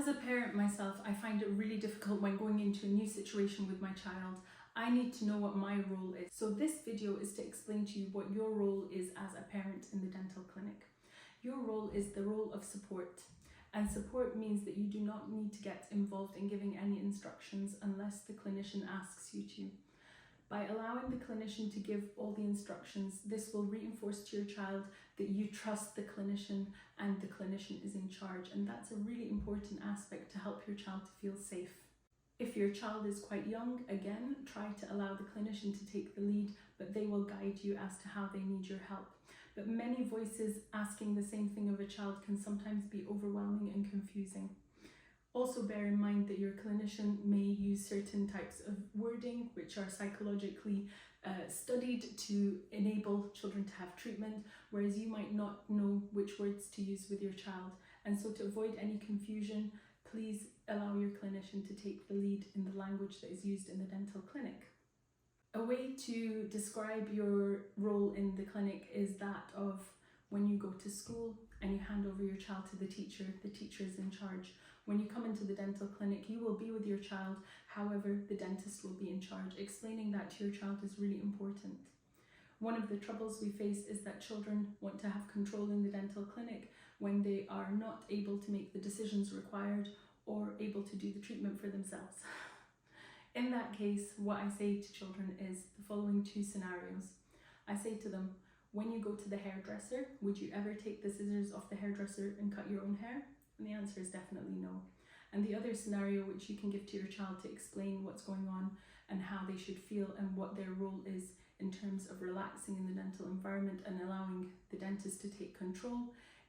As a parent myself, I find it really difficult when going into a new situation with my child. I need to know what my role is. So this video is to explain to you what your role is as a parent in the dental clinic. Your role is the role of support. And support means that you do not need to get involved in giving any instructions unless the clinician asks you to. By allowing the clinician to give all the instructions, this will reinforce to your child that you trust the clinician and the clinician is in charge. And that's a really important aspect to help your child to feel safe. If your child is quite young, again, try to allow the clinician to take the lead, but they will guide you as to how they need your help. But many voices asking the same thing of a child can sometimes be overwhelming and confusing. Also bear in mind that your clinician may use certain types of wording which are psychologically studied to enable children to have treatment, whereas you might not know which words to use with your child. And so to avoid any confusion, please allow your clinician to take the lead in the language that is used in the dental clinic. A way to describe your role in the clinic is that of when you go to school and you hand over your child to the teacher is in charge. When you come into the dental clinic, you will be with your child, however, the dentist will be in charge. Explaining that to your child is really important. One of the troubles we face is that children want to have control in the dental clinic when they are not able to make the decisions required or able to do the treatment for themselves. In that case, what I say to children is the following two scenarios. I say to them, when you go to the hairdresser, would you ever take the scissors off the hairdresser and cut your own hair? And the answer is definitely no. And the other scenario which you can give to your child to explain what's going on and how they should feel and what their role is in terms of relaxing in the dental environment and allowing the dentist to take control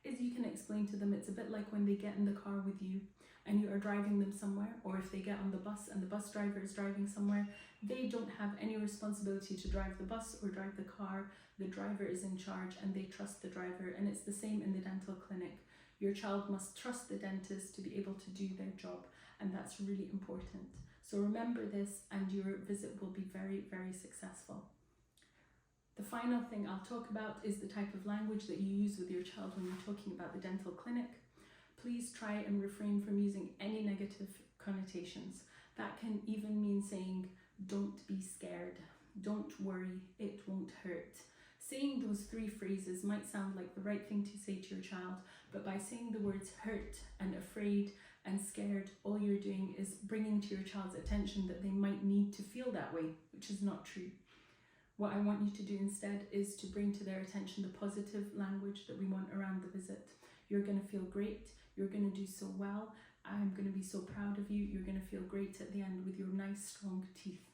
is you can explain to them it's a bit like when they get in the car with you and you are driving them somewhere, or if they get on the bus and the bus driver is driving somewhere, they don't have any responsibility to drive the bus or drive the car. The driver is in charge and they trust the driver, and it's the same in the dental clinic. Your child must trust the dentist to be able to do their job, and that's really important. So remember this and your visit will be very, very successful. The final thing I'll talk about is the type of language that you use with your child when you're talking about the dental clinic. Please try and refrain from using any negative connotations. That can even mean saying, don't be scared, don't worry, it won't hurt. Saying those three phrases might sound like the right thing to say to your child, but by saying the words hurt and afraid and scared, all you're doing is bringing to your child's attention that they might need to feel that way, which is not true. What I want you to do instead is to bring to their attention the positive language that we want around the visit. You're going to feel great, you're going to do so well, I'm going to be so proud of you, you're going to feel great at the end with your nice strong teeth.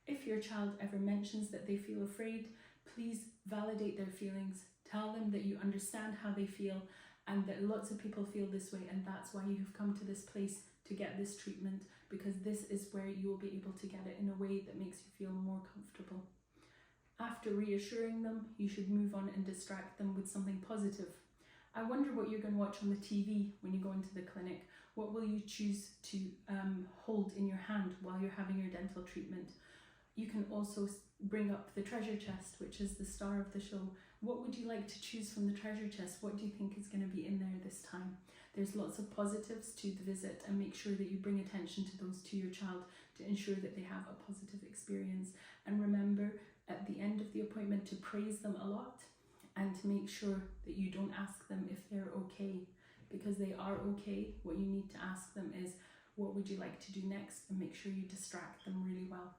If your child ever mentions that they feel afraid, please validate their feelings. Tell them that you understand how they feel and that lots of people feel this way, and that's why you have come to this place to get this treatment, because this is where you will be able to get it in a way that makes you feel more comfortable. After reassuring them, you should move on and distract them with something positive. I wonder what you're going to watch on the TV when you go into the clinic. What will you choose to hold in your hand while you're having your dental treatment? You can also bring up the treasure chest, which is the star of the show. What would you like to choose from the treasure chest? What do you think is going to be in there this time? There's lots of positives to the visit, and make sure that you bring attention to those to your child to ensure that they have a positive experience. And remember at the end of the appointment to praise them a lot and to make sure that you don't ask them if they're okay, because they are okay. What you need to ask them is, what would you like to do next? And make sure you distract them really well.